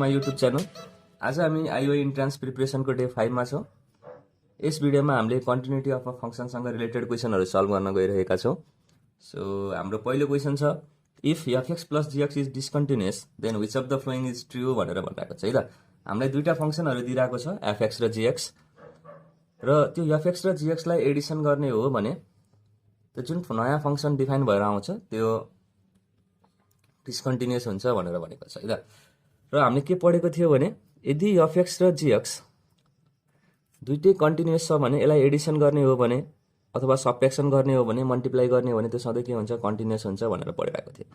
My YouTube channel. आज हामी IO entrance प्रिपरेसनको day 5 मा छौँ। यस भिडियोमा हामीले कन्टिन्युटी अफ अ फंक्सनसँग रिलेटेड क्वेसनहरू सल्भ गर्न गइरहेका छौँ। सो हाम्रो पहिलो क्वेसन छ, if f x plus g x is discontinuous then which of the following is true भनेर भनिरहेको छ है त। हामीलाई दुईटा फंक्सनहरू दिइरहेको छ, एफएक्स र जीएक्स, र त्यो एफएक्स र जीएक्सलाई एडिसन गर्ने हो भने त्यो जुन नयाँ फंक्सन डिफाइन भएर आउँछ त्यो डिस्कन्टिन्युअस हुन्छ भनेर भनेको छ है त। र हामीले के पढेको थियो भने यदि एफएक्स र जीएक्स दुईटै कन्टिन्युअस छ भने यसलाई एडिसन गर्ने हो भने अथवा सबट्र्याक्सन गर्ने हो भने मल्टिप्लाई गर्ने हो भने त्यो सधैँ के हुन्छ, कन्टिन्युअस हुन्छ भनेर पढिरहेको थियो।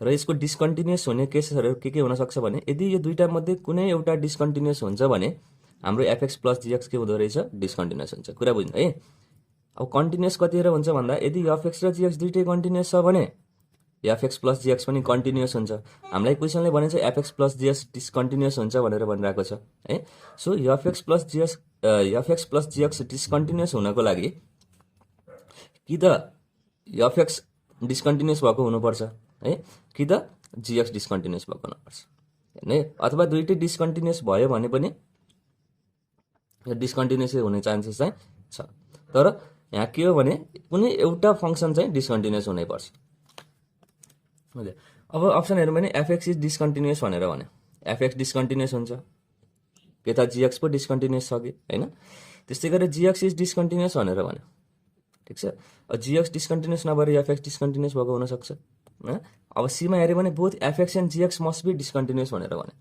र यसको डिस्कन्टिन्युअस हुने केसहरू के हुन सक्छ भने यदि यो दुईटा मध्ये कुनै एउटा डिस्कन्टिन्युअस हुन्छ भने हाम्रो एफएक्स प्लस जीएक्स के हुँदो रहेछ, डिस्कन्टिन्युअस हुन्छ। कुरा बुझ्नु है। अब कन्टिन्युअस कतिखेर हुन्छ भन्दा यदि एफएक्स र जीएक्स दुईटै कन्टिन्युअस छ भने एफएक्स प्लस जीएक्स पनि कन्टिन्युअस हुन्छ। हामीलाई क्वेसनले भनेको छ एफएक्स प्लस जीएक्स डिस्कन्टिन्युअस हुन्छ भनेर भनिरहेको छ है। So FX plus GX discontinuous हुनको लागि कि त एफएक्स डिस्कन्टिन्युअस भएको हुनुपर्छ है, कि त जीएक्स डिस्कन्टिन्युअस भएको हुनुपर्छ हैन। अथवा दुईटै डिस्कन्टिन्युअस भयो भने पनि यो डिस्कन्टिन्युअस हुने चान्सेस चाहिँ छ। तर यहाँ के हो भने कुनै एउटा फंक्सन चाहिँ डिस्कन्टिन्युअस हुनै पर्छ। अब अप्सन हेर्नु भने एफएक्स इज डिस्कन्टिन्युअस भनेर भने एफएक्स डिस्कन्टिन्युअस हुन्छ, के त जीएक्स पो डिस्कन्टिन्युअस छ कि हैन। त्यस्तै गरेर जीएक्स इज डिस्कन्टिन्युअस भनेर भने ठीक छ। जीएक्स डिस्कन्टिन्युअस नभएर एफएक्स डिस्कन्टिन्युअस भएको हुन सक्छ। अब सीमा हेर्यो भने both f x and g x must be discontinuous भनेर भने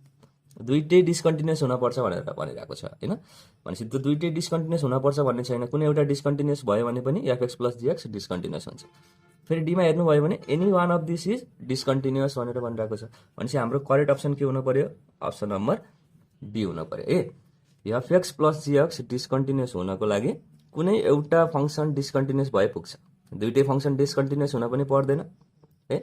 दुईटै डिस्कन्टिन्युअस हुनपर्छ भनेर भनिरहेको छ हैन। भनेपछि त्यो दुईटै डिस्कन्टिन्युअस हुनपर्छ भन्ने छैन, कुनै एउटा डिस्कन्टिन्युअस भयो भने पनि एफएक्स प्लस जीएक्स डिस्कन्टिन्युअस हुन्छ। फेरि डीमा हेर्नुभयो भने any one of this is discontinuous भनेर भनिरहेको छ। भनेपछि हाम्रो करेक्ट अप्सन के हुनु पर्यो, अप्सन नम्बर बी हुनु पर्यो। एफएक्स प्लस जीएक्स डिस्कन्टिन्युअस हुनको लागि कुनै एउटा फंक्सन डिस्कन्टिन्युअस भए पुग्छ, दुईटै फंक्सन डिस्कन्टिन्युअस हुन पनि पर्दैन है।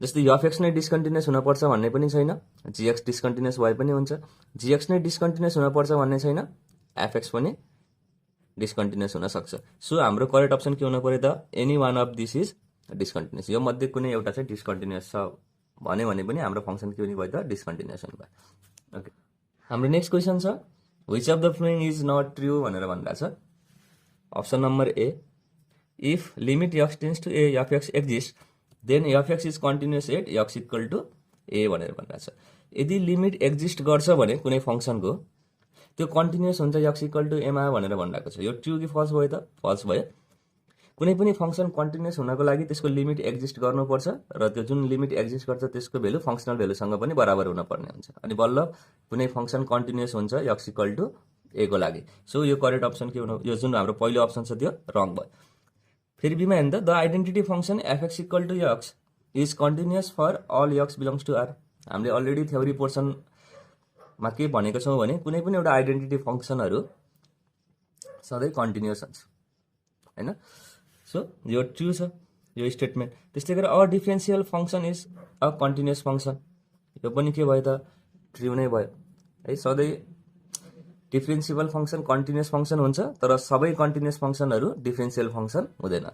जस्तै एफएक्स नै डिस्कन्टिन्युअस हुनपर्छ भन्ने पनि छैन, जीएक्स डिस्कन्टिन्युअस भए पनि हुन्छ। जीएक्स नै डिस्कन्टिन्युअस हुनपर्छ भन्ने छैन, एफएक्स पनि डिस्कन्टिन्युअस हुन सक्छ। सो हाम्रो करेक्ट अप्सन के हुनु पर्यो त, any one of this is discontinuous. यो मध्ये कुनै एउटा चाहिँ डिस्कन्टिन्युअस छ भने पनि हाम्रो फंक्सन के हुने भयो त, डिस्कन्टिन्युअस हुने भयो। ओके, हाम्रो नेक्स्ट क्वेसन छ, which of the following is not true भनेर भनिरहेछ। Option number A, if limit x tends to a f x exist then f x is continuous at x equal to a भनेर भनिरहेछ। यदि limit exist गर्छ भने कुनै फंक्सनको त्यो कन्टिन्युअस हुन्छ एक्स इक्वल टु एमा भनेर भनिरहेको छ। यो ट्रू कि फल्स भयो त, फल्स भयो। कुनै पनि फंक्सन कन्टिन्युअस हुनको लागि त्यसको लिमिट एक्जिस्ट गर्नुपर्छ र त्यो जुन लिमिट एक्जिस्ट गर्छ त्यसको भेल्यु फंक्सनल भेल्युसँग पनि बराबर हुनुपर्ने हुन्छ, अनि बल्ल कुनै फंक्सन कन्टिन्युअस हुन्छ एक्स इक्वल टु ए को लागि। सो यो करेक्ट अप्सन के हुनु, यो जुन हाम्रो पहिलो अप्सन छ त्यो रङ भयो। फेरि बीमा हेर्नु त, the identity function f x equal to x is continuous for all x belongs to R. हामीले अलरेडी थ्योरी पोर्सनमा के भनेको छौँ भने कुनै पनि एउटा आइडेन्टिटी फंक्सनहरू सधैँ कन्टिन्युअस हुन्छ हैन। सो यो ट्रू छ यो स्टेटमेन्ट। त्यस्तै गरेर a differential function is a continuous function, यो पनि के भयो त, ट्रू नै भयो है। सधैँ डिफरेन्सिएबल फंक्सन कन्टिन्युअस फंक्सन हुन्छ, तर सबै कन्टिन्युअस फंक्सनहरू डिफरेन्शियल फंक्सन हुँदैन।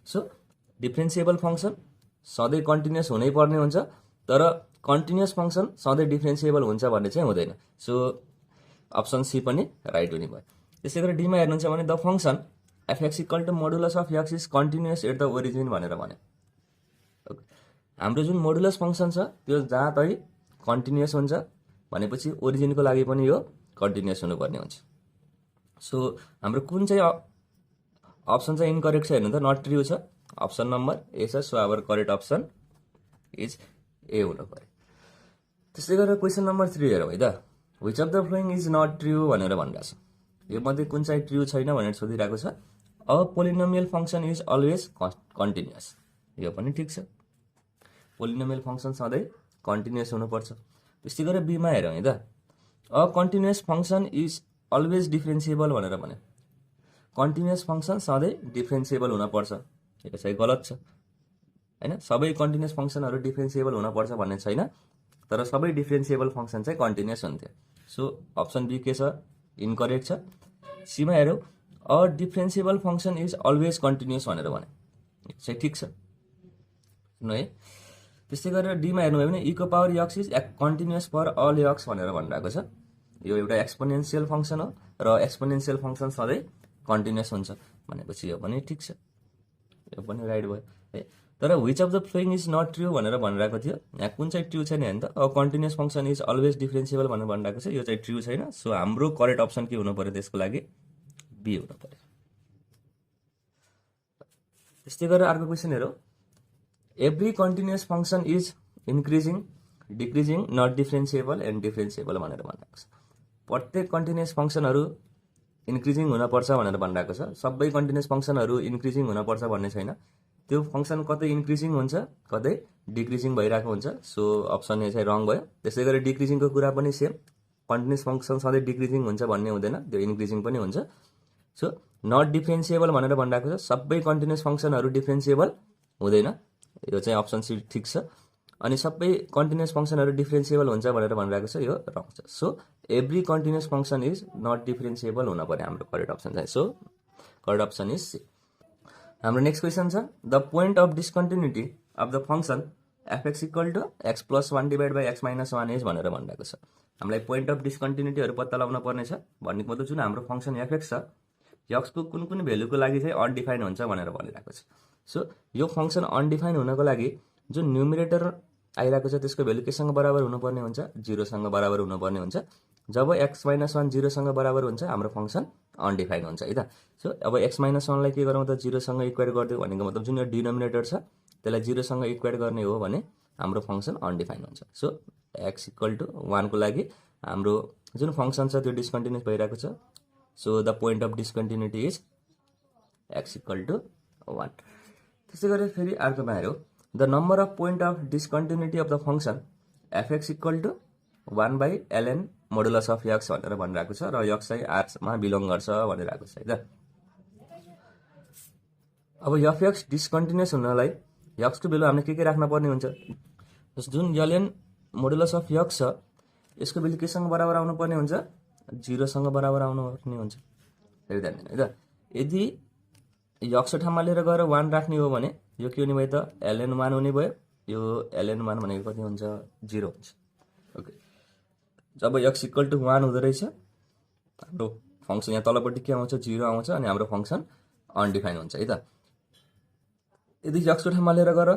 सो डिफरेन्सिएबल फंक्सन सधैँ कन्टिन्युअस हुनै पर्ने हुन्छ, तर कन्टिन्युअस फंक्सन सधैँ डिफरेन्सिएबल हुन्छ भन्ने चाहिँ हुँदैन। सो अप्सन सी पनि राइट हुने भयो। त्यसै गरेर डीमा हेर्नुहुन्छ भने the function f x equal to modulus of x is continuous at the origin भनेर भने हाम्रो जुन मोडुलस फंक्सन छ त्यो जहाँ तै कन्टिन्युअस हुन्छ भनेपछि ओरिजिनको लागि पनि यो कन्टिन्युअस हुनुपर्ने हुन्छ। सो हाम्रो कुन चाहिँ अप्सन चाहिँ इनकरेक्ट छ हेर्नु त, नट ट्रू छ, अप्सन नम्बर ए छ। So our correct option is A हुनु पर्यो। त्यस्तै गरेर क्वेसन नम्बर 3 हेरौँ है त, which of the following is not true भनेर भनिरहेको छ। यो मध्ये कुन चाहिँ ट्रू छैन भनेर सोधिरहेको छ। A polynomial function is always continuous, यो पनि ठिक छ, पोलिनोमियल फंक्सन सधैँ कन्टिन्युअस हुनुपर्छ। त्यस्तै गरेर बीमा हेरौँ है त, a continuous function is always differentiable भनेर भने कन्टिन्युअस फंक्सन सधैँ डिफरेन्सिएबल हुनपर्छ, यो चाहिँ गलत छ हैन। सबै कन्टिन्युअस फंक्सनहरू डिफरेन्सिएबल हुनपर्छ भन्ने छैन, तर सबै डिफरेन्सिएबल फंक्सन चाहिँ कन्टिन्युअस हुन्थ्यो। सो अप्सन बी के छ, इनकरेक्ट छ। सीमा हेरौँ, a differentiable function is always continuous भनेर भने चाहिँ ठिक छ है। त्यस्तै गरेर डीमा हेर्नुभयो भने e को power x is continuous for all x भनेर भनिरहेको छ। यो एउटा एक्सपोनेन्शियल फङ्सन हो र एक्सपोनेन्शियल फङ्सन सधैँ कन्टिन्युअस हुन्छ भनेपछि यो पनि ठिक छ, यो पनि राइट भयो है। तर which of the following is not true भनेर भनिरहेको थियो, यहाँ कुन चाहिँ ट्रु छैन हेर्नु त। अब continuous function is always differentiable भनेर भनिरहेको छ, यो चाहिँ ट्रु छैन। सो हाम्रो करेक्ट अप्सन के हुनु पर्यो त्यसको लागि, बी हुनु पर्यो। त्यस्तै गरेर अर्को क्वेसन हेरौँ, every continuous function is increasing decreasing not differentiable and differentiable भनेर भनिरहेको छ। प्रत्येक कन्टिन्युअस फङ्सनहरू इन्क्रिजिङ हुनपर्छ भनेर भनिरहेको छ। सबै कन्टिन्युअस फङ्सनहरू इन्क्रिजिङ हुनपर्छ भन्ने छैन, त्यो फङ्सन कतै इन्क्रिजिङ हुन्छ कतै डिक्रिजिङ भइरहेको हुन्छ। सो अप्सन ए चाहिँ रङ भयो। त्यस्तै गरी डिक्रिजिङको कुरा पनि सेम, कन्टिन्युअस फङ्सन सधैँ डिक्रिजिङ हुन्छ भन्ने हुँदैन, त्यो इन्क्रिजिङ पनि हुन्छ। सो नट डिफरेन्सिएबल भनेर भनिरहेको छ, सबै कन्टिन्युअस फङ्सनहरू डिफरेन्सिएबल हुँदैन, यो चाहिँ अप्सन सी ठिक छ। अनि सबै कन्टिन्युअस फङ्सनहरू डिफरेन्सिएबल हुन्छ भनेर भनिरहेको छ, यो रङ छ। So every continuous function is not differentiable हुन पर्यो हाम्रो करेक्ट अप्सन चाहिँ। So correct option is C. हाम्रो नेक्स्ट क्वेसन छ, the point of discontinuity of the function f x equal to x plus 1 divide by x minus 1 is भनेर भनिरहेको छ। हामीलाई पोइन्ट अफ डिस्कन्टिन्युटीहरू पत्ता लगाउन पर्ने छ। भन्नेको मतलब जुन हाम्रो फङ्सन एफएक्स छ, एक्सको कुन कुन भेल्युको लागि चाहिँ अनडिफाइन हुन्छ भनेर भनिरहेको छ। सो यो फङ्सन अनडिफाइन हुनको लागि जुन न्युमिरेटर आइरहेको छ त्यसको भेल्यु केसँग बराबर हुनुपर्ने हुन्छ, 0सँग बराबर हुनुपर्ने हुन्छ। जब एक्स माइनस 1 0सँग बराबर हुन्छ हाम्रो फङ्सन अनडिफाइन हुन्छ है त। सो अब एक्स माइनस 1लाई के गरौँ त, 0सँग इक्वेट गरिदियो भनेको मतलब जुन यो डिनोमिनेटर छ त्यसलाई 0सँग इक्वेट गर्ने हो भने हाम्रो फङ्सन अनडिफाइन हुन्छ। सो एक्स इक्वल टु 1 को लागि हाम्रो जुन फङ्सन छ त्यो डिस्कन्टिन्युस भइरहेको छ। So the point of discontinuity is x equal to 1। त्यसै गरेर फेरि अर्कोमा हेरौँ, the number of point of discontinuity of the function f x equal to 1 by ln modulus of x भनेर भनिरहेको छ र एक्स चाहिँ आरमा बिलोङ गर्छ भनिरहेको छ है त। अब एफएक्स डिस्कन्टिन्युस हुनलाई एक्सको भेल्यु हामीले के राख्न पर्ने हुन्छ, जुन ln मोडुलस अफ एक्स छ यसको भेल्यु केसँग बराबर आउनु पर्ने हुन्छ, 0सँग बराबर आउनु पर्ने हुन्छ। फेरि ध्यान दिनु है त, यदि एक्सको ठाउँमा लिएर गएर 1 राख्ने हो भने यो के हुने भयो त, ln 1 हुने भयो। यो ln 1 भनेको कति हुन्छ, 0 हुन्छ। ओके, जब एक्स इक्वल टु 1 हुँदो रहेछ हाम्रो फङ्सन यहाँ तलपट्टि के आउँछ, 0 आउँछ अनि हाम्रो फङ्सन अनडिफाइन हुन्छ है त। यदि एक्सको ठाउँमा लिएर गएर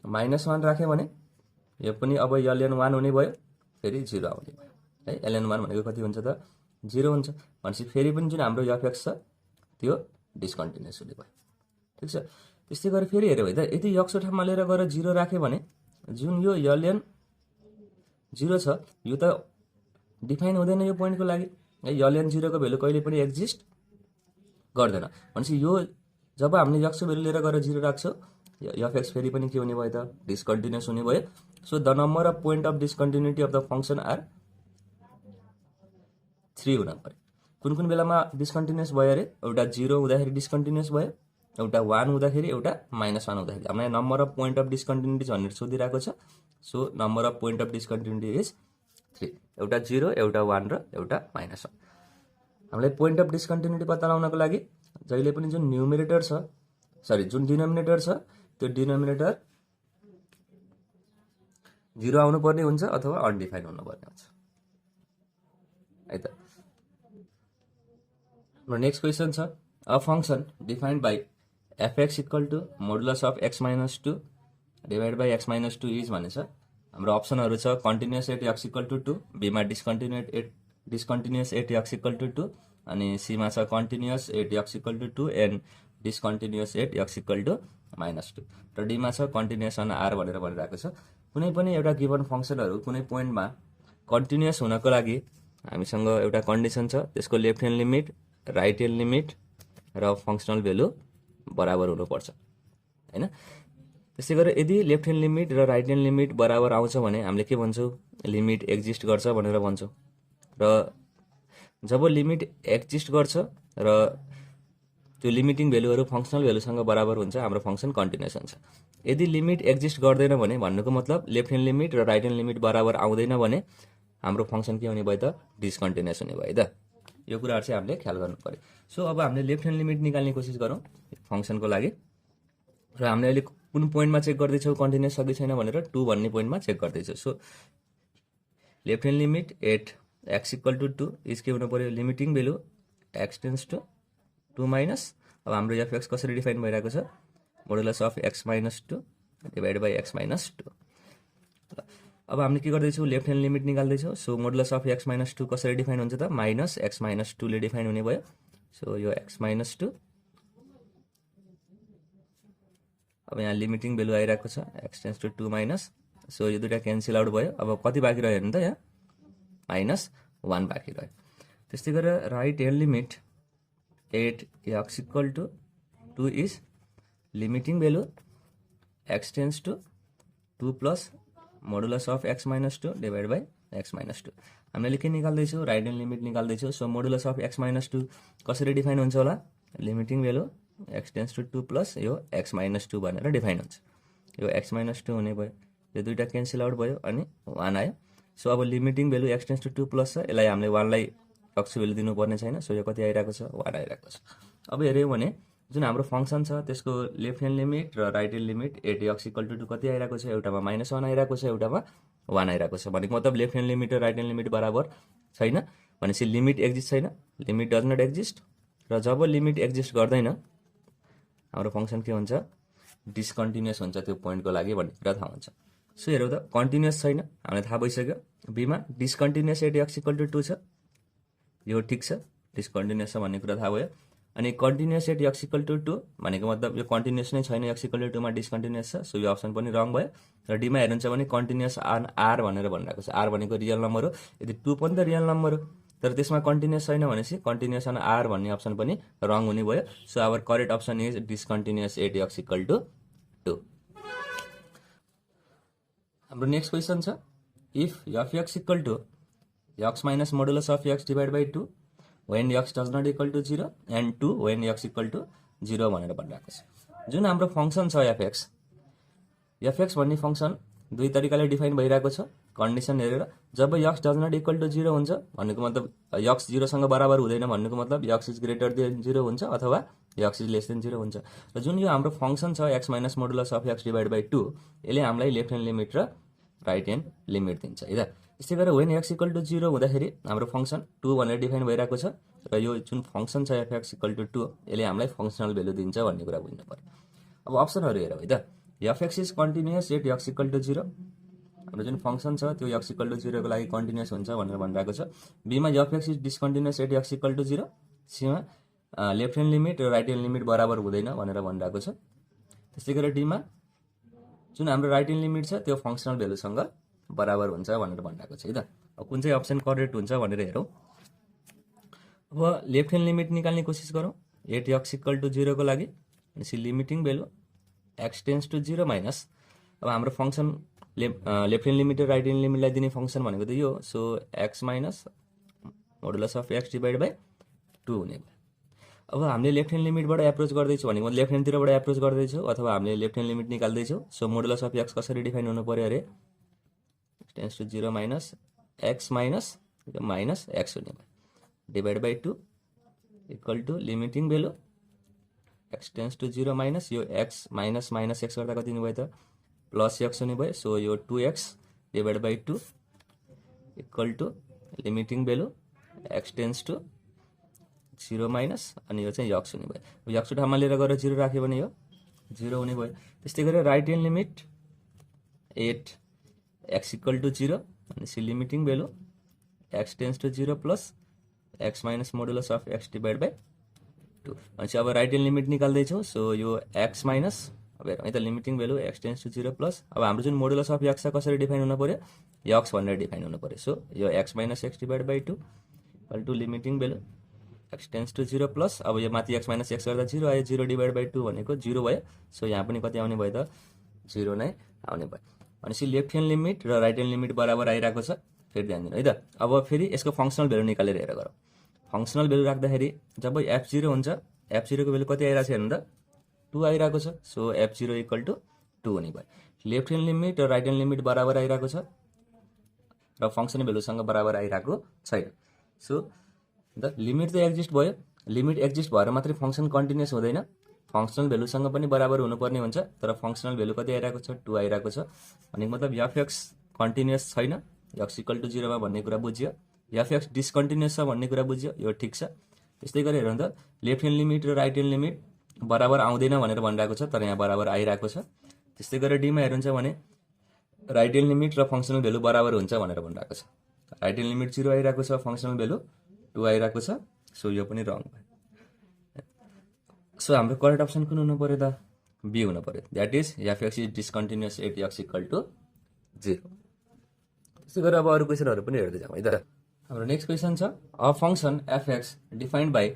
-1 राख्यो भने यो पनि अब ln 1 हुने भयो, फेरि 0 आउने भयो है। ln 1 भनेको कति हुन्छ त, 0 हुन्छ। भनेपछि फेरि पनि जुन हाम्रो एफएक्स छ त्यो डिस्कन्टिन्युस हुने भयो, ठिक छ। त्यस्तै गरेर फेरि हेऱ्यो है त, यदि एक्सको ठाउँमा लिएर गएर 0 राख्यो भने जुन यो ln 0 छ यो त डिफाइन हुँदैन यो पोइन्टको लागि है। ln 0 को भेल्यु कहिले पनि एक्जिस्ट गर्दैन। भनेपछि यो जब हामीले एक्सको भेल्यु लिएर गएर 0 राख्छौँ एफएक्स फेरि पनि के हुने भयो त, डिस्कन्टिन्युस हुने भयो। So the number of point of discontinuity of the function are 3 हुन पर्यो। कुन कुन बेलामा डिस्कन्टिन्युस भयो अरे, एउटा 0 हुँदाखेरि डिस्कन्टिन्युस भयो, एउटा 1 हुँदाखेरि, एउटा -1 हुँदाखेरि। हामीलाई number of point of discontinuity भनेर सोधिरहेको छ। So number of point of discontinuity is 3, एउटा 0 एउटा 1 र एउटा -1। हामीलाई पोइन्ट अफ डिस्कन्टिन्युटी पत्ता लगाउनको लागि जहिले पनि जुन न्युमिरेटर छ, सरी जुन डिनोमिनेटर छ त्यो डिनोमिनेटर 0 आउनुपर्ने हुन्छ अथवा अनडिफाइन हुनुपर्ने हुन्छ है त। नेक्स्ट क्वेसन छ, a function defined by f x equal to modulus of x minus 2 divide by x minus 2 is भनेछ। हाम्रो अप्सनहरू छ continuous at x equal to 2, बीमा discontinuous at x equal to 2 अनि सीमा छ continuous at x equal to 2 and discontinuous at x equal to -2 र डीमा छ कन्टिन्युअस अन r भनेर भनिरहेको छ। कुनै पनि एउटा गिभन फङ्सनहरू कुनै पोइन्टमा कन्टिन्युअस हुनको लागि हामीसँग एउटा कन्डिसन छ, त्यसको left hand limit, right hand limit र फङ्सनल भेल्यु बराबर हुनुपर्छ हैन। त्यसै गरेर यदि लेफ्ट ह्यान्ड लिमिट र राइट ह्यान्ड लिमिट बराबर आउँछ भने हामीले के भन्छौँ, लिमिट एक्जिस्ट गर्छ भनेर भन्छौँ। र जब लिमिट एक्जिस्ट गर्छ र त्यो लिमिटिङ भेल्युहरू फङ्सनल भेल्युसँग बराबर हुन्छ हाम्रो फङ्सन कन्टिन्युअस हुन्छ। यदि लिमिट एक्जिस्ट गर्दैन भने भन्नुको मतलब लेफ्ट ह्यान्ड लिमिट र राइट ह्यान्ड लिमिट बराबर आउँदैन भने हाम्रो फङ्सन के हुने भयो त, डिस्कन्टिन्युअस हुने भयो त। यो कुराहरू चाहिँ हामीले ख्याल गर्नु पर्यो। सो अब हामीले लेफ्ट ह्यान्ड लिमिट निकाल्ने कोसिस गरौँ फङ्सनको लागि। र हामीले अहिले कुन पोइन्टमा चेक गर्दैछौ कन्टिन्युअस छ कि छैन भनेर 2 भन्ने पोइन्टमा चेक गर्दैछौ। So left hand limit at x equal to 2 is के हुनु पर्यो limiting value x tends to 2 minus अब हाम्रो एफएक्स कसरी डिफाइन भइरहेको छ modulus of x minus 2 divide by x minus 2। अब हामीले के गर्दैछौँ लेफ्ट ह्यान्ड लिमिट निकाल्दैछौँ। So modulus of x minus 2 कसरी डिफाइन हुन्छ त माइनस एक्स माइनस 2 ले डिफाइन हुने भयो। सो यो एक्स माइनस 2 अब यहाँ लिमिटिङ भेल्यु आइरहेको छ x tends to 2 minus. So यो दुईटा क्यान्सल आउट भयो। अब कति बाँकी रह्यो भने त यहाँ माइनस 1 बाँकी रह्यो। त्यस्तै गरेर right hand limit at x equal to 2 is limiting value x tends to 2 plus modulus of x minus 2 divide by x minus 2। हामीले के निकाल्दैछौँ राइट ह्यान्ड लिमिट निकाल्दैछौँ। So modulus of x minus 2 कसरी define हुन्छ होला limiting value x tends to 2 plus यो x minus 2 भनेर define हुन्छ। यो एक्स माइनस 2 हुने भयो यो दुईटा क्यान्सल आउट भयो अनि 1 आयो। सो अब limiting value x tends to 2 plus छ यसलाई हामीले 1 लाई अक्स भेल्यु दिनुपर्ने छैन। सो यो कति आइरहेको छ 1 आइरहेको छ। अब हेऱ्यौँ भने जुन हाम्रो फङ्सन छ त्यसको लेफ्ट ह्यान्ड लिमिट र right hand limit at x equal to 2 कति आइरहेको छ एउटामा -1 आइरहेको छ एउटामा 1 आइरहेको छ। भनेको मतलब लेफ्ट ह्यान्ड लिमिट र राइट ह्यान्ड लिमिट बराबर छैन भनेपछि लिमिट एक्जिस्ट छैन लिमिट डज नट एक्जिस्ट। र जब लिमिट एक्जिस्ट गर्दैन हाम्रो फङ्सन के हुन्छ डिस्कन्टिन्युअस हुन्छ त्यो पोइन्टको लागि भन्ने कुरा थाहा हुन्छ। सो हेरौँ त कन्टिन्युअस छैन हामीलाई थाहा भइसक्यो बीमा discontinuous at x equal to 2 छ यो ठिक छ डिस्कन्टिन्युअस छ भन्ने कुरा थाहा भयो। अनि continuous at x equal to 2 भनेको मतलब यो कन्टिन्युअस नै छैन एक्स इक्वल टु 2 मा डिस्कन्टिन्युअस छ। सो यो अप्सन पनि रङ भयो। र डीमा हेर्नुहुन्छ भने कन्टिन्युअस आर भनेर भनिरहेको छ आर भनेको रियल नम्बर हो यदि 2 पनि त रियल नम्बर हो तर त्यसमा कन्टिन्युअस छैन भनेपछि कन्टिन्युअस अन आर भन्ने अप्सन पनि रङ हुने भयो। So our correct option is discontinuous at x equal to 2। हाम्रो नेक्स्ट क्वेसन छ if f x equal to x minus modulus of x divide by 2 when x does not equal to 0 and 2 when x equal to 0 भनेर भनिरहेको छ। जुन हाम्रो function छ FX भन्ने function दुई तरिकाले डिफाइन भइरहेको छ कन्डिसन हेरेर जब x does not equal to 0 हुन्छ भनेको मतलब x 0 सँग बराबर हुँदैन भन्नुको मतलब x इज ग्रेटर देन 0 हुन्छ अथवा x इज लेस देन 0 हुन्छ। र जुन यो हाम्रो फङ्सन छ x minus modulus of x divide by 2 यसले हामीलाई लेफ्ट ह्यान्ड लिमिट र राइट ह्यान्ड लिमिट दिन्छ है त। त्यस्तै गरेर वेन एक्स इक्वल टु 0 हुँदाखेरि हाम्रो फङ्सन 2 भनेर डिफाइन भइरहेको छ र यो जुन फङ्सन छ एफएक्स इक्वल टु 2 यसले हामीलाई फङ्सनल भेल्यु दिन्छ भन्ने कुरा बुझ्नु पर्यो। अब अप्सनहरू हेरौँ है त f x is continuous at x equal to 0 हाम्रो जुन फङ्सन छ त्यो एक्स इक्वल टु 0 को लागि कन्टिन्युअस हुन्छ भनेर भनिरहेको छ। बीमा f x is discontinuous at x equal to 0 सीमा लेफ्ट ह्यान्ड लिमिट र राइट ह्यान्ड लिमिट बराबर हुँदैन भनेर भनिरहेको छ। त्यस्तै गरेर डीमा जुन हाम्रो राइट ह्यान्ड लिमिट छ त्यो फङ्सनल भेल्युसँग बराबर हुन्छ भनेर भनिरहेको छ है त। अब कुन चाहिँ अप्सन करेक्ट हुन्छ भनेर हेरौँ। अब लेफ्ट ह्यान्ड लिमिट निकाल्ने कोसिस गरौँ एट एक्स इक्वल टु 0 को लागि भनेपछि limiting value x tends to 0 minus अब हाम्रो फङ्सन लेफ्ट ह्यान्ड लिमिट र राइट ह्यान्ड लिमिटलाई दिने फङ्सन भनेको त यो। So x minus modulus of x divide by 2 हुने भयो। अब हामीले लेफ्ट ह्यान्ड लिमिटबाट एप्रोच गर्दैछौँ भनेको लेफ्ट ह्यान्डतिरबाट एप्रोच गर्दैछौँ अथवा हामीले लेफ्ट ह्यान्ड लिमिट निकाल्दैछौँ। सो मोडुलस अफ एक्स कसरी डिफाइन हुनु पर्यो अरे tends to 0 minus x minus x हुने भयो divide by 2 equal to limiting value x tends to 0 minus यो एक्स माइनस एक्स गर्दा कति हुने भयो त प्लस एक्स हुने भयो। सो यो 2x divide by 2 equal to limiting value x tends to 0 minus अनि यो चाहिँ यक्स हुने भयो। यक्स ठाउँमा लिएर गएर 0 राख्यो भने यो 0 हुने भयो। त्यस्तै गरेर right hand limit at x equal to 0 भनेपछि limiting value x tends to 0 plus x minus modulus of x divide by 2 भनेपछि अब राइट ह्यान्ड लिमिट निकाल्दैछौँ। सो यो एक्स माइनस अब हेरौँ है त limiting value x tends to 0 plus अब हाम्रो जुन मोडुलस अफ एक्स छ कसरी डिफाइन हुनु पर्यो यक्स भनेर डिफाइन हुनु पर्यो। सो यो x minus x divide by 2 equal to limiting value x tends to 0 plus अब यो माथि एक्स माइनस एक्स गर्दा 0 आयो 0 डिभाइड बाई 2 भनेको 0 भयो। सो यहाँ पनि कति आउने भयो त 0 नै आउने भयो। भनेपछि लेफ्ट ह्यान्ड लिमिट र राइट ह्यान्ड लिमिट बराबर आइरहेको छ फेरि ध्यान दिनु है त। अब फेरि यसको फङ्सनल भेल्यु निकालेर हेरेर गरौँ। फङ्सनल भेल्यु राख्दाखेरि जब f0 हुन्छ f0 को भेल्यु कति आइरहेको छ हेर्नु त 2 आइरहेको छ। सो f0 इक्वल टु 2 हुने भयो। लेफ्ट ह्यान्ड लिमिट र राइट ह्यान्ड लिमिट बराबर आइरहेको छ र फङ्सनल भेल्युसँग बराबर आइरहेको छैन। सो द लिमिट त एक्जिस्ट भयो लिमिट एक्जिस्ट भएर मात्रै फङ्सन कन्टिन्युअस हुँदैन फङ्सनल भेल्युसँग पनि बराबर हुनुपर्ने हुन्छ, तर फङ्सनल भेल्यु कति आइरहेको छ 2 आइरहेको छ। भनेको मतलब एफएक्स कन्टिन्युअस छैन, एक्स इक्वल टु 0 मा भन्ने कुरा बुझ्यो। एफएक्स डिस्कन्टिन्युअस छ भन्ने कुरा बुझ्यो, यो ठिक छ। त्यस्तै गरी हेरौँ त लेफ्ट ह्यान्ड लिमिट र राइट ह्यान्ड लिमिट बराबर आउँदैन भनेर भनिरहेको छ, तर यहाँ बराबर आइरहेको छ। त्यस्तै गरेर डीमा हेर्नुहुन्छ भने राइट ह्यान्ड लिमिट र फङ्सनल भेल्यु बराबर हुन्छ भनेर भनिरहेको छ। राइट ह्यान्ड लिमिट 0 आइरहेको छ, फङ्सनल भेल्यु 2 आइरहेको छ, सो यो पनि रङ भयो। सो हाम्रो करेक्ट अप्सन कुन हुनु पर्यो त? बी हुनु पर्यो, that is f x is discontinuous at x equal to 0। त्यस्तै गरेर अब अरू क्वेसनहरू पनि हेर्दै जाउँ है त। हाम्रो नेक्स्ट क्वेसन छ a function f x defined by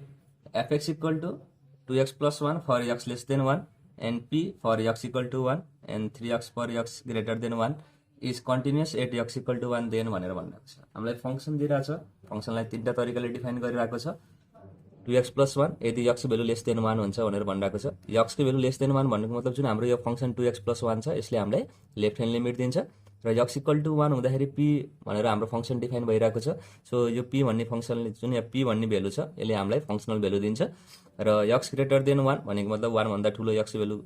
f x equal to 2x + 1 for x less than 1 and p for x equal to 1 and 3x for x greater than 1 is continuous at x equal to 1 then भनेर भनिरहेको छ। हामीलाई function दिइरहेको छ, फङ्सनलाई 3टा तरिकाले define गरिरहेको छ। 2x + 1 यदि x भेल्यु लेस देन 1 हुन्छ भनेर भनिरहेको छ। x को भेल्यु लेस देन 1 भन्नुको मतलब जुन हाम्रो यो फङ्सन 2x + 1 छ, यसले हामीलाई लेफ्ट ह्यान्ड लिमिट दिन्छ र x इक्वल टु 1 हुँदाखेरि p भनेर हाम्रो फङ्सन डिफाइन भइरहेको छ। सो यो p भन्ने फङ्सनले जुन यहाँ p भन्ने भेल्यु छ, यसले हामीलाई फङ्सनल भेल्यु दिन्छ र x ग्रेटर देन 1 भनेको मतलब 1 भन्दा ठुलो x भेल्यु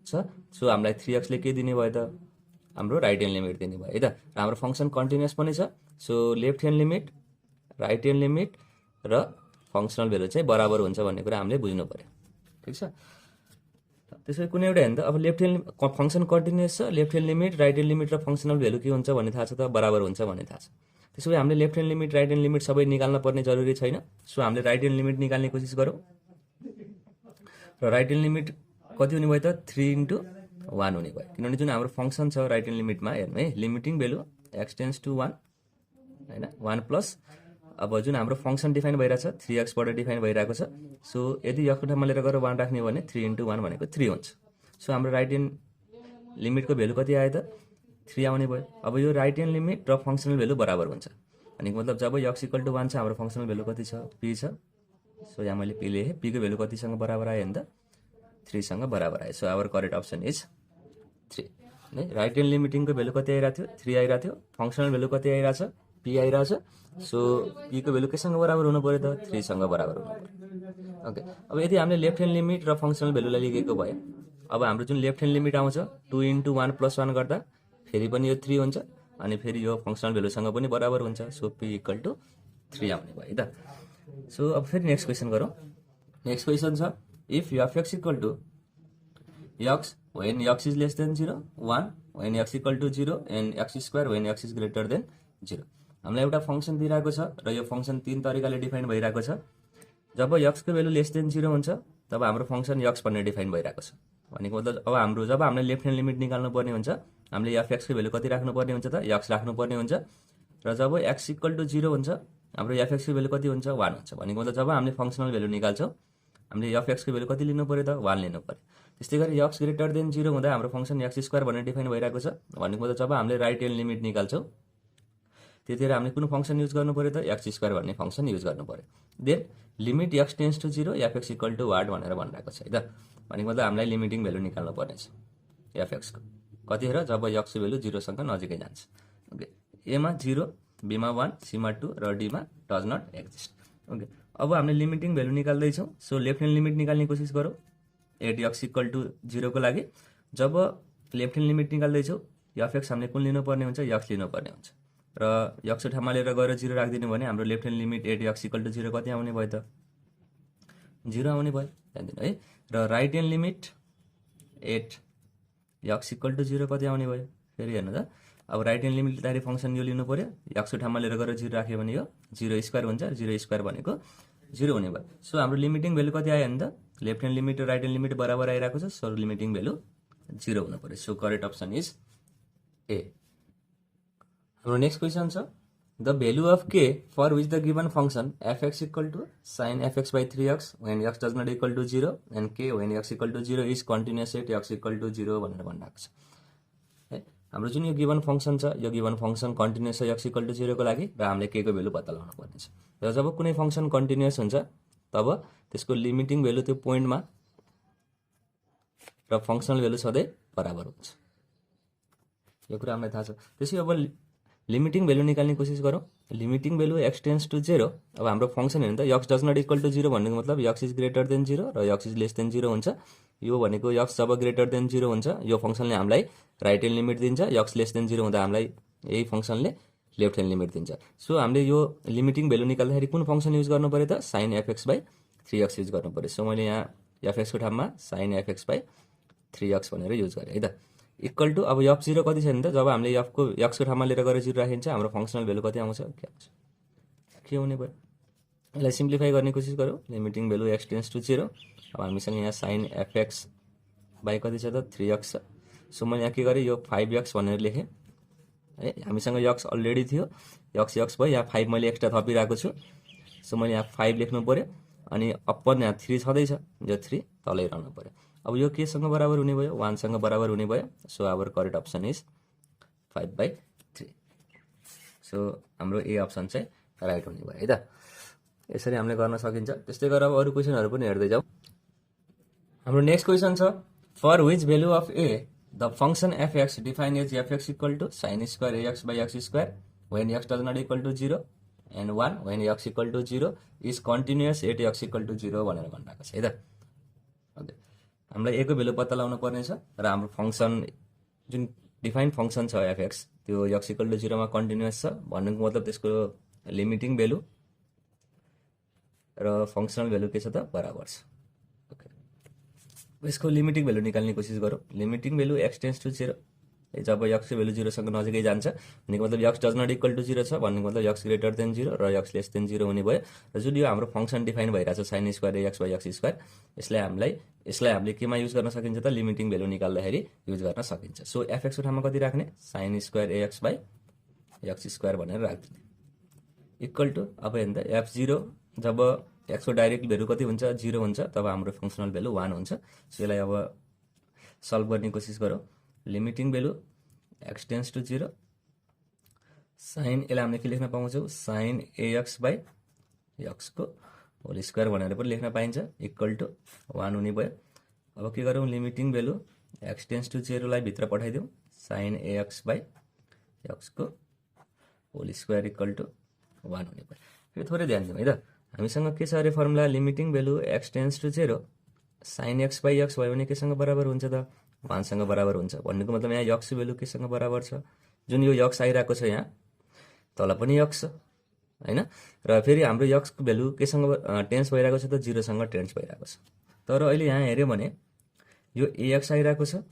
छ। सो हामीलाई 3x ले के दिने भयो त? हाम्रो राइट ह्यान्ड लिमिट दिने भयो है त। र हाम्रो फङ्सन कन्टिन्युअस पनि छ, so left hand limit, right hand limit र फङ्सनल भेल्यु चाहिँ बराबर हुन्छ भन्ने कुरा हामीले बुझ्नु पर्यो, ठिक छ। त्यसै कुनै एउटा हेर्नु त अब लेफ्ट ह्यान्ड फङ्सन कन्टिन्युअस छ, left hand limit, right hand limit र फङ्सनल भेल्यु के हुन्छ भन्ने थाहा छ त? बराबर हुन्छ भन्ने थाहा छ। त्यसो भए हामीले left hand limit, right hand limit सबै निकाल्न पर्ने जरुरी छैन। सो हामीले राइट ह्यान्ड लिमिट निकाल्ने कोसिस गरौँ र राइट ह्यान्ड लिमिट कति हुने भयो त? 3/1 हुने भयो, किनभने जुन हाम्रो फङ्सन छ राइट ह्यान्ड लिमिटमा हेर्नु है, limiting value x tends to 1 हैन, 1 प्लस अब जुन हाम्रो फङ्सन डिफाइन भइरहेछ 3x बाट डिफाइन भइरहेको छ। सो यदि x को ठाउँमा लिएर गएर 1 राख्ने भने 3/1 भनेको 3 हुन्छ। सो हाम्रो राइट ह्यान्ड लिमिटको भेल्यु कति आयो त? 3 आउने भयो। अब यो राइट ह्यान्ड लिमिट र फङ्सनल भेल्यु बराबर हुन्छ भनेको मतलब जब x इक्वल टु 1 छ, हाम्रो फङ्सनल भेल्यु कति छ? p छ। सो यहाँ मैले p लेखेँ, p को भेल्यु कतिसँग बराबर आयो नि त? 3 सँग बराबर आयो। So our correct option is 3 है। राइट ह्यान्ड लिमिटिङको भेल्यु कति आइरहेको थियो? 3 आइरहेको थियो। फङ्सनल भेल्यु कति आइरहेछ? p आइरहेछ। सो p को भेल्यु केसँग बराबर हुनु पर्यो त? 3 सँग बराबर हुनु पर्यो। ओके, अब यदि हामीले लेफ्ट ह्यान्ड लिमिट र फङ्सनल भेल्युलाई लेखेको भए, अब हाम्रो जुन लेफ्ट ह्यान्ड लिमिट आउँछ 2/1 + 1 गर्दा फेरि पनि यो 3 हुन्छ अनि फेरि यो फङ्सनल भेल्युसँग पनि बराबर हुन्छ। सो p इक्वल टु 3 आउने भयो है त। सो अब फेरि नेक्स्ट क्वेसन गरौँ। नेक्स्ट क्वेसन छ if fx equal to x when x is less than 0, 1 when x equal to 0 and x² when x is greater than 0। हामीलाई एउटा फङ्सन दिइरहेको छ र यो फङ्सन 3 तरिकाले डिफाइन भइरहेको छ। जब x को भेल्यु लेस देन 0 हुन्छ तब हाम्रो फङ्सन x भन्ने डिफाइन भइरहेको छ। भनेको मतलब अब हाम्रो जब हामीले लेफ्ट ह्यान्ड लिमिट निकाल्नु पर्ने हुन्छ, हामीले fx को भेल्यु कति राख्नु पर्ने हुन्छ त? x राख्नु पर्ने हुन्छ र जब x इक्वल टु 0 हुन्छ हाम्रो fx को भेल्यु कति हुन्छ? 1 हुन्छ। भनेको मतलब जब हामीले फङ्सनल भेल्यु निकाल्छौँ हामीले fx को भेल्यु कति लिनु पर्यो त? 1 लिनु पर्यो। त्यस्तै गरी x ग्रेटर देन 0 हुँदा हाम्रो फङ्सन x² भनेर डिफाइन भइरहेको छ। भनेको मतलब जब हामीले राइट ह्यान्ड लिमिट निकाल्छौँ त्यतिखेर हामीले कुन फङ्सन युज गर्नु पर्यो त? x² भन्ने फङ्सन युज गर्नु पर्यो। Then limit x tends to 0 fx equal to what भनेर भनिरहेको छ है त। भनेको मतलब हामीलाई लिमिटिङ भेल्यु निकाल्नु पर्नेछ fx को। कतिखेर? जब x को भेल्यु 0 सँग नजिकै जान्छ। ओके, a मा 0, b मा 1, c मा 2 र d मा डज नट एक्जिस्ट। ओके, अब हामीले लिमिटिङ भेल्यु निकाल्दैछौँ। सो लेफ्ट ह्यान्ड लिमिट निकाल्ने कोसिस गरौँ एट x इक्वल टु 0 को लागि। जब लेफ्ट ह्यान्ड लिमिट निकाल्दैछौँ fx हामीले कुन लिनुपर्ने हुन्छ? x लिनुपर्ने हुन्छ र x को ठाउँमा लिएर गएर 0 राखिदिनु भने हाम्रो left hand limit at x equal to 0 कति आउने भयो त? 0 आउने भयो, ध्यान दिनु है। र right hand limit at x equal to 0 कति आउने भयो? फेरि हेर्नु त, अब राइट ह्यान्ड लिमिट लिँदाखेरि फङ्सन यो लिनु पर्यो, x को ठाउँमा लिएर गएर 0 राख्यो भने यो 0² हुन्छ, 0² भनेको 0 हुने भयो। सो हाम्रो लिमिटिङ भेल्यु कति आयो नि त? लेफ्ट ह्यान्ड लिमिट र राइट ह्यान्ड लिमिट बराबर आइरहेको छ। सो लिमिटिङ भेल्यु 0 हुनु पर्यो। So correct option is A. हाम्रो नेक्स्ट क्वेसन छ the value of k for which the given function fx equal to sin fx by 3x when x does not equal to 0 and k when x equal to 0 is continuous at x equal to 0 भनेर भनिरहेको छ है। हाम्रो जुन यो given function छ, यो given function continuous छ x इक्वल टु 0 को लागि र हामीले k को भेल्यु पत्ता लगाउनु पर्ने छ। र जब कुनै फङ्सन कन्टिन्युअस हुन्छ तब त्यसको लिमिटिङ भेल्यु त्यो पोइन्टमा र फङ्सनल भेल्यु सधैँ बराबर हुन्छ। यो कुरा हामीलाई थाहा छ। त्यसै अब लिमिटिङ भ्यालु निकाल्ने कोसिस गरौँ। Limiting value x tends to 0। अब हाम्रो फङ्सन हेर्नु त x does not equal to 0 भनेको मतलब यक्स इज ग्रेटर देन 0 र यक्स इज लेस देन 0 हुन्छ। यो भनेको यक्स जब ग्रेटर देन 0 हुन्छ यो फङ्सनले हामीलाई राइट ह्यान्ड लिमिट दिन्छ, यक्स लेस देन 0 हुँदा हामीलाई यही फङ्सनले लेफ्ट ह्यान्ड लिमिट दिन्छ। सो हामीले यो लिमिटिङ भ्यालु निकाल्दाखेरि कुन फङ्सन युज गर्नु पऱ्यो त sign FX by 3x use गर्नु पऱ्यो। सो मैले यहाँ एफएक्सको ठाउँमा साइन एफएक्स बाई 3x भनेर युज गरेँ है त। इक्वल टु अब यफ 0 कति छ भने त जब हामीले यफको यक्सको ठाउँमा लिएर गएर 0 राखिन्छ हाम्रो फङ्सनल भ्यालु कति आउँछ के हुने भयो। यसलाई सिम्प्लिफाई गर्ने कोसिस गरौँ। Limiting value x tends to 0। अब हामीसँग यहाँ साइन एफएक्स बाई कति छ त 3x छ। सो मैले यहाँ के गरेँ यो 5x भनेर लेखेँ है। हामीसँग यक्स अलरेडी थियो, यक्स भयो, यहाँ 5 मैले एक्स्ट्रा थपिरहेको छु। सो मैले यहाँ 5 लेख्नु पऱ्यो अनि अप्पर यहाँ 3 छँदैछ, यो 3 तलै रहनु पऱ्यो। अब यो केसँग बराबर हुने भयो 1 सँग बराबर हुने भयो। So our correct option is 5/3। So हाम्रो ए अप्सन चाहिँ राइट हुने भयो है त। यसरी हामीले गर्न सकिन्छ। त्यस्तै गरेर अब अरू क्वेसनहरू पनि हेर्दै जाउँ। हाम्रो नेक्स्ट क्वेसन छ for which value of a the function f x define as f x equal to sine square a x by x square when x does not equal to 0 and 1 when x equal to 0 is continuous at x equal to 0 भनेर भनिरहेको छ है त। Okay, हामीलाई ए को value पत्ता लगाउनु पर्ने छ र हाम्रो फङ्सन जुन डिफाइन फङ्सन छ एफएक्स त्यो एक्स इक्वल टु 0 मा कन्टिन्युअस छ भन्नुको मतलब त्यसको लिमिटिङ भ्यालु र फङ्सनल भ्यालु के छ त बराबर छ। ओके, यसको लिमिटिङ भ्यालु निकाल्ने कोसिस गरौँ। Limiting value x tends to 0 जब एक्सको भ्यालु 0 सँग नजिकै जान्छ भनेको मतलब x does not equal to 0 छ भन्नुको मतलब एक्स ग्रेटर देन 0 र एक्स लेस देन 0 हुने भयो। र जुन यो हाम्रो फङ्सन डिफाइन भइरहेको छ sine square x by x square यसलाई हामीले केमा युज गर्न सकिन्छ त लिमिटिङ भ्यालु निकाल्दाखेरि युज गर्न सकिन्छ। सो एफएक्सको ठाउँमा कति राख्ने sine square x by x square भनेर राख्दिने इक्वल टु अब हेर्नु त f0 जब एक्सको डाइरेक्ट भ्यालु कति हुन्छ 0 हुन्छ तब हाम्रो फङ्सनल भ्यालु 1 हुन्छ। सो यसलाई अब सल्भ गर्ने कोसिस गरौँ। Limiting value x tends to 0 sine यसलाई हामीले के लेख्न पाउँछौँ साइन एएक्स बाई एक्सको होल स्क्वायर भनेर पनि लेख्न पाइन्छ इक्वल टु 1 हुने भयो। अब के गरौँ limiting value x tends to 0 लाई भित्र पठाइदिउँ साइन एएक्स बाई एक्सको होल स्क्वायर इक्वल टु 1 हुने भयो। फेरि थोरै ध्यान दिउँ है त। हामीसँग के छ अरे formula limiting value x tends to 0 sine x by x भयो भने केसँग बराबर हुन्छ त 1 सँग बराबर हुन्छ भन्नुको मतलब यहाँ यक्स भ्यालु केसँग बराबर छ जुन यो यक्स आइरहेको छ यहाँ तल पनि यक्स छ हैन। र फेरि हाम्रो यक्सको भ्यालु केसँग टेन्स भइरहेको छ त 0 सँग टेन्स भइरहेको छ। तर अहिले यहाँ हेर्यो भने यो एएक्स आइरहेको छ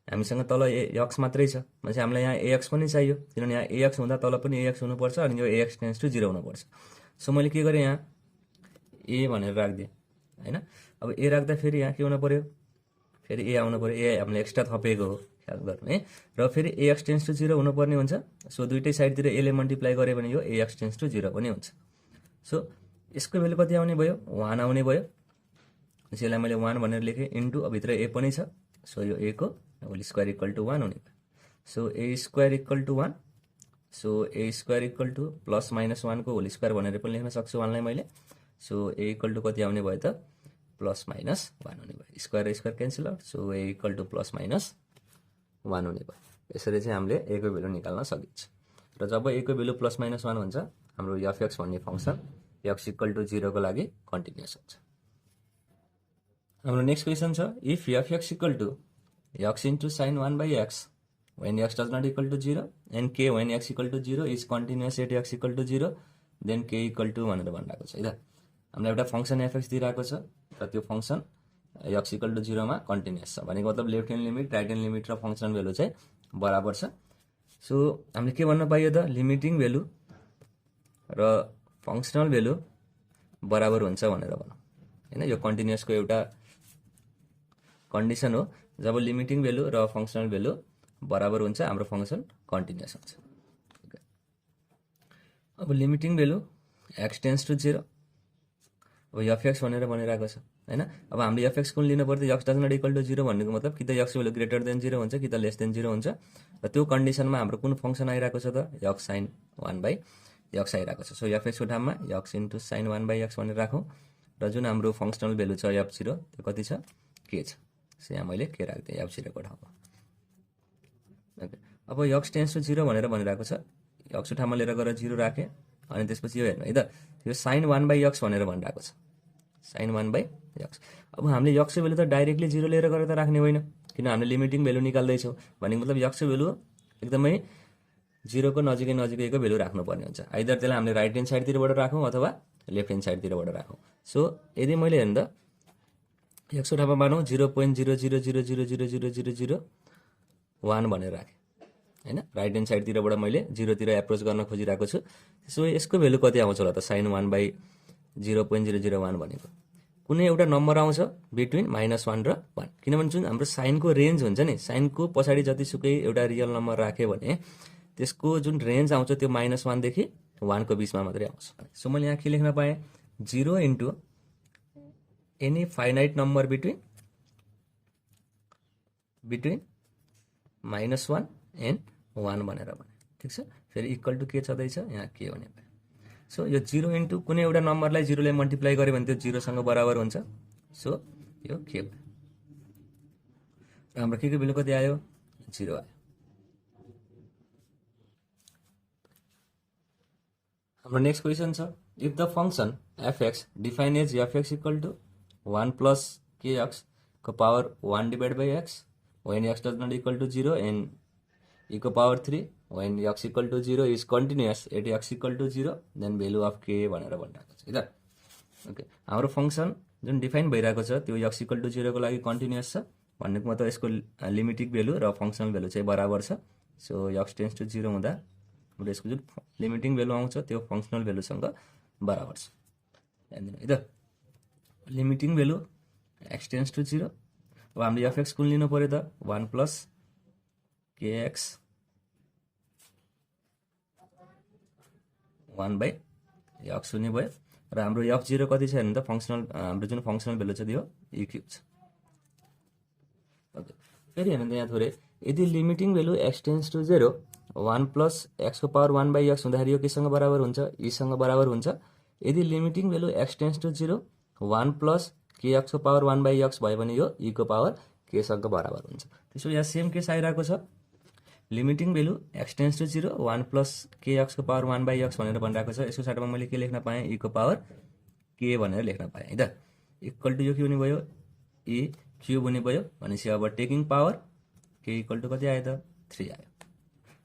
हामीसँग तल एक्स मात्रै छ भनेपछि हामीलाई यहाँ एएक्स पनि चाहियो किनभने यहाँ एएक्स हुँदा तल पनि एएक्स हुनुपर्छ अनि यो एएक्स टेन्स टु 0 हुनुपर्छ। सो मैले के गरेँ यहाँ ए भनेर राखिदिएँ हैन। अब ए राख्दा फेरि यहाँ के हुनु पर्यो फेरि ए आउनु पर्यो ए हामीले एक्स्ट्रा थपेको हो ख्याल गर्नु है। र फेरि एएक्स टेन्स टु 0 हुनुपर्ने हुन्छ। सो दुइटै साइडतिर एले मल्टिप्लाई गऱ्यो भने यो एएक्स टेन्स टु 0 पनि हुन्छ। सो यसको भ्यालु कति आउने भयो 1 आउने भयो। यसलाई मैले 1 भनेर लेखेँ इन्टु अब भित्र ए पनि छ। सो यो ए को होल स्क्वायर इक्वल टु 1 हुने भयो। So a square equal to 1 so a square equal to plus minus 1 को होल स्क्वायर भनेर पनि लेख्न सक्छु 1 लाई मैले। सो ए इक्वल टु कति आउने भयो त प्लस माइनस 1 हुने भयो। Square square cancel out. So a equal to plus minus 1 हुने भयो। यसरी चाहिँ हामीले ए को भ्यालु निकाल्न सकिन्छ। र जब ए को भ्यालु प्लस माइनस 1 हुन्छ हाम्रो एफएक्स भन्ने फङ्सन एक्स इक्वल टु 0 को लागि कन्टिन्युअस हुन्छ। हाम्रो नेक्स्ट क्वेसन छ if f x equal to x into sine 1 by x when x does not equal to 0 and k when x equal to 0 is continuous at x equal to 0 then k equal to भनेर भनिरहेको छ है त। हामीलाई एउटा function FX दिइरहेको छ र त्यो फङ्सन x इक्वल टु 0 मा कन्टिन्युअस छ भनेको मतलब left hand limit right hand limit र फङ्सनल भ्यालु चाहिँ बराबर छ। सो हामीले के भन्न पाइयो त लिमिटिङ भ्यालु र फङ्सनल भ्यालु बराबर हुन्छ भनेर भनौँ हैन। यो कन्टिन्युअसको एउटा कन्डिसन हो जब लिमिटिङ भ्यालु र फङ्सनल भ्यालु बराबर हुन्छ हाम्रो फङ्सन कन्टिन्युअस हुन्छ। अब limiting value x tends to 0 अब एफएक्स भनेर भनिरहेको छ हैन। अब हामीले एफएक्स कुन लिनु पर्यो x does not equal to 0 भन्नुको मतलब कि त एक्स भ्यालु ग्रेटर देन 0 हुन्छ कि त लेस देन 0 हुन्छ। र त्यो कन्डिसनमा हाम्रो कुन फङ्सन आइरहेको छ त एक्स साइन 1 बाई एक्स आइरहेको छ। सो एफएक्सको ठाउँमा x into sine 1 by x भनेर राखौँ र जुन हाम्रो फङ्सनल भ्यालु छ f0 त्यो कति छ के छ। सो यहाँ मैले के राख्दिएँ f0 को ठाउँमा। ओके अब यक्स टेन्स टु 0 भनेर भनिरहेको छ, यक्सको ठाउँमा लिएर गएर 0 राखेँ, अनि त्यसपछि यो हेर्नु है त, यो साइन 1/x भनेर भनिरहेको छ, साइन 1/x। अब हामीले यक्सको भेल्यु त डाइरेक्टली 0 लिएर गएर त राख्ने होइन, किन हामीले लिमिटिङ भेल्यु निकाल्दैछौँ भनेको मतलब यक्सको भेल्यु एकदमै 0को नजिकै नजिकैको भेल्यु राख्नुपर्ने हुन्छ। आइदर त्यसलाई हामीले राइट ह्यान्ड साइडतिरबाट राखौँ अथवा लेफ्ट ह्यान्ड साइडतिरबाट राखौँ। सो यदि मैले हेर्नु त यक्सको ठाउँमा मानौँ 0.00000001 भनेर राखेँ होइन, राइट ह्यान्ड साइडतिरबाट मैले 0तिर एप्रोच गर्न खोजिरहेको छु। त्यसो यसको भेल्यु कति आउँछ होला त, साइन 1/0.001 भनेको कुनै एउटा नम्बर आउँछ बिट्विन -1 र 1, किनभने जुन हाम्रो साइनको रेन्ज हुन्छ नि, साइनको पछाडि जतिसुकै एउटा रियल नम्बर राख्यो भने त्यसको जुन रेन्ज आउँछ त्यो -1 देखि 1 को बिचमा मात्रै आउँछ। सो मैले यहाँ के लेख्न पाएँ, 0 into any finite number between -1 and 1 भनेर भने, ठिक छ। फेरि इक्वल टु के छँदैछ यहाँ के भने, सो यो 0 इन्टु कुनै एउटा नम्बरलाई 0ले मल्टिप्लाई गर्यो भने त्यो 0सँग बराबर हुन्छ। सो यो के भयो, र हाम्रो के भेल्यु कति आयो, 0 आयो। हाम्रो नेक्स्ट क्वेसन छ, if the function fx define as fx equal to 1 plus kx को power 1 divide by x when x does not equal to 0 and e को power 3 when x equal to 0 is continuous at x equal to 0 then value of k भनेर भनिरहेको छ है त। Okay, हाम्रो function जुन define भइरहेको छ त्यो x इक्वल टु 0 को लागि कन्टिन्युअस छ भन्नेको मतलब यसको लिमिटिङ भेल्यु र फंक्सनल भेल्यु चाहिँ बराबर छ। सो x टेन्स टु 0 हुँदा हाम्रो यसको जुन लिमिटिङ भेल्यु आउँछ त्यो फंक्सनल भेल्युसँग बराबर छ, ध्यान दिनु है त। Limiting value x tends to 0, अब हामीले fx कुन लिनु पर्यो त, 1 प्लस kx 1/x हुने भयो, र हाम्रो f0 कति छ भने त फंक्सनल, हाम्रो जुन फंक्सनल भेल्यु छ त्यो e क्युब छ। ओके, फेरि हेर्नु त यहाँ थोरै, यदि limiting value x tends to 0 1 plus x को पावर 1/x हुँदाखेरि यो केसँग बराबर हुन्छ, e सँग बराबर हुन्छ। यदि limiting value x tends to 0 1 plus kx को पावर 1/x भयो भने यो e को पावर k सँग बराबर हुन्छ। त्यसो यहाँ सेम केस आइरहेको छ, limiting value x tends to 0 1 plus kx को पावर 1/x भनेर भनिरहेको छ। यसको साथमा मैले के लेख्न पाएँ, e को पावर k भनेर लेख्न पाएँ है त। इक्वल टु यो के हुने भयो, e क्युब हुने भयो भनेपछि अब taking power k equal to कति आयो त, 3 आयो।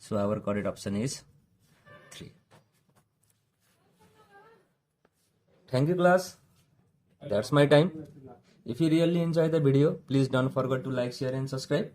So our correct option is 3। Thank you class, that's my time. If you really enjoy the video, please don't forget to like, share and subscribe.